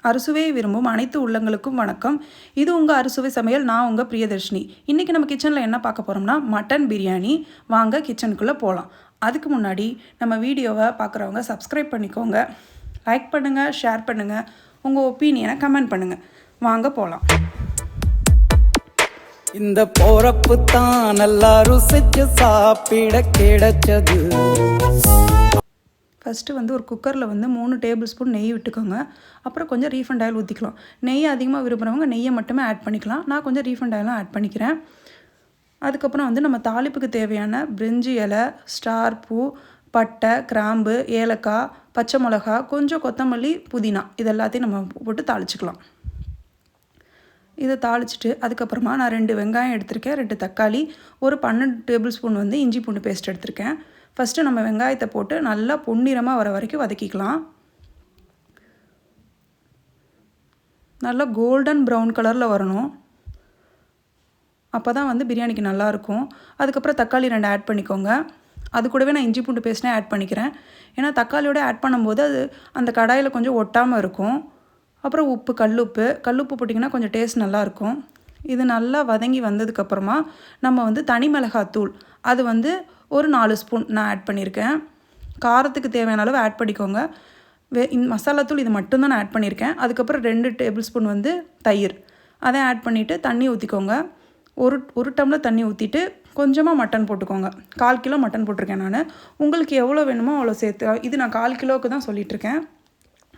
அறுசுவையை விரும்பும் அனைத்து உள்ளங்களுக்கும் வணக்கம். இது உங்கள் அறுசுவை சமையல். நான் உங்கள் பிரியதர்ஷினி. இன்றைக்கி நம்ம கிச்சனில் என்ன பார்க்க போகிறோம்னா மட்டன் பிரியாணி. வாங்க கிச்சனுக்குள்ளே போகலாம். அதுக்கு முன்னாடி நம்ம வீடியோவை பார்க்குறவங்க சப்ஸ்கிரைப் பண்ணிக்கோங்க, லைக் பண்ணுங்கள், ஷேர் பண்ணுங்கள், உங்கள் ஒப்பீனியனை கமெண்ட் பண்ணுங்கள். வாங்க போகலாம். இந்த போறப்பு தான் நல்லா ருசிச்சு சாப்பிட கிடைச்சது. ஃபஸ்ட்டு ஒரு குக்கரில் 3 டேபிள் ஸ்பூன் நெய் விட்டுக்கோங்க. அப்புறம் கொஞ்சம் ரீஃபண்ட் ஆயில் ஊற்றிக்கலாம். நெய் அதிகமாக விரும்புகிறவங்க நெய்யை மட்டுமே ஆட் பண்ணிக்கலாம். நான் கொஞ்சம் ரீஃபண்ட் ஆயிலும் ஆட் பண்ணிக்கிறேன். அதுக்கப்புறம் நம்ம தாளிப்புக்கு தேவையான பிரிஞ்சி இலை, ஸ்டார் பூ, பட்டை, கிராம்பு, ஏலக்காய், பச்சை மிளகா, கொஞ்சம் கொத்தமல்லி, புதினா இது எல்லாத்தையும் நம்ம போட்டு தாளிச்சிக்கலாம். இதை தாளிச்சிட்டு அதுக்கப்புறமா நான் 2 வெங்காயம் எடுத்திருக்கேன், 2 தக்காளி, ஒரு 12 டேபிள் ஸ்பூன் இஞ்சி பூண்டு பேஸ்ட் எடுத்திருக்கேன். ஃபஸ்ட்டு நம்ம வெங்காயத்தை போட்டு நல்லா பொன்னிறமாக வர வரைக்கும் வதக்கிக்கலாம். நல்லா கோல்டன் ப்ரௌன் கலரில் வரணும். அப்போ தான் பிரியாணிக்கு நல்லாயிருக்கும். அதுக்கப்புறம் தக்காளி 2 ஆட் பண்ணிக்கோங்க. அது கூடவே நான் இஞ்சி பூண்டு பேஸ்ட்டே ஆட் பண்ணிக்கிறேன். ஏன்னா தக்காளியோட ஆட் பண்ணும்போது அது அந்த கடாயில் கொஞ்சம் ஒட்டாமல் இருக்கும். அப்புறம் உப்பு, கல்லுப்பு போட்டிங்கன்னா கொஞ்சம் டேஸ்ட் நல்லாயிருக்கும். இது நல்லா வதங்கி வந்ததுக்கப்புறமா நம்ம தனி மிளகாத்தூள் அது ஒரு 4 ஸ்பூன் நான் ஆட் பண்ணியிருக்கேன். காரத்துக்கு தேவையான அளவு ஆட் பண்ணிக்கோங்க. மசாலாத்தூள் இது மட்டும்தான் நான் ஆட் பண்ணியிருக்கேன். அதுக்கப்புறம் 2 டேபிள் ஸ்பூன் தயிர் அதை ஆட் பண்ணிவிட்டு தண்ணி ஊற்றிக்கோங்க. ஒரு டம்ளர் தண்ணி ஊற்றிட்டு கொஞ்சமாக மட்டன் போட்டுக்கோங்க. 1/4 கிலோ மட்டன் போட்டிருக்கேன் நான். உங்களுக்கு எவ்வளோ வேணுமோ அவ்வளோ சேர்த்து. இது நான் 1/4 கிலோவுக்கு தான் சொல்லிகிட்ருக்கேன்.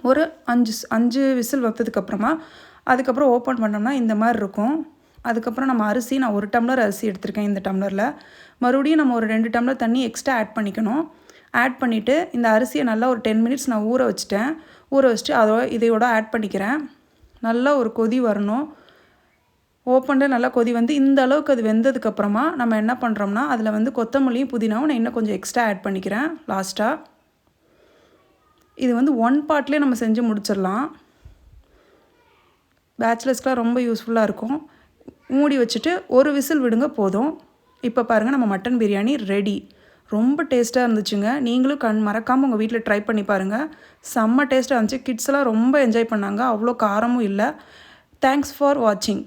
ஒரு 5 விசில் வந்ததுக்கப்புறமா அதுக்கப்புறம் ஓப்பன் பண்ணோம்னா இந்த மாதிரி இருக்கும். அதுக்கப்புறம் நம்ம அரிசி, நான் 1 டம்ளர் அரிசி எடுத்திருக்கேன். இந்த டம்ளரில் மறுபடியும் நம்ம ஒரு 2 டம்ளர் தண்ணி எக்ஸ்ட்ரா ஆட் பண்ணிக்கணும். ஆட் பண்ணிவிட்டு இந்த அரிசியை நல்லா ஒரு 10 மினிட்ஸ் நான் ஊற வச்சுட்டேன். ஊற வச்சுட்டு இதையோட ஆட் பண்ணிக்கிறேன். நல்லா ஒரு கொதி வரணும். ஓப்பனில் நல்லா கொதி இந்த அளவுக்கு அது வெந்ததுக்கப்புறமா நம்ம என்ன பண்ணுறோம்னா அதில் கொத்தமல்லியும் புதினாவும் நான் இன்னும் கொஞ்சம் எக்ஸ்ட்ரா ஆட் பண்ணிக்கிறேன் லாஸ்ட்டாக. இது 1 பார்ட்லேயே நம்ம செஞ்சு முடிச்சிடலாம். பேச்சுலர்ஸ்க்கெலாம் ரொம்ப யூஸ்ஃபுல்லாக இருக்கும். மூடி வச்சுட்டு ஒரு விசில் விடுங்க போதும். இப்போ பாருங்கள், நம்ம மட்டன் பிரியாணி ரெடி. ரொம்ப டேஸ்ட்டாக இருந்துச்சுங்க. நீங்களும் மறக்காமல் உங்கள் வீட்டில் ட்ரை பண்ணி பாருங்கள். செம்ம டேஸ்ட்டாக இருந்துச்சு. கிட்ஸ்லாம் ரொம்ப என்ஜாய் பண்ணாங்க. அவ்வளோ காரமும் இல்லை. தேங்க்ஸ் ஃபார் வாட்சிங்.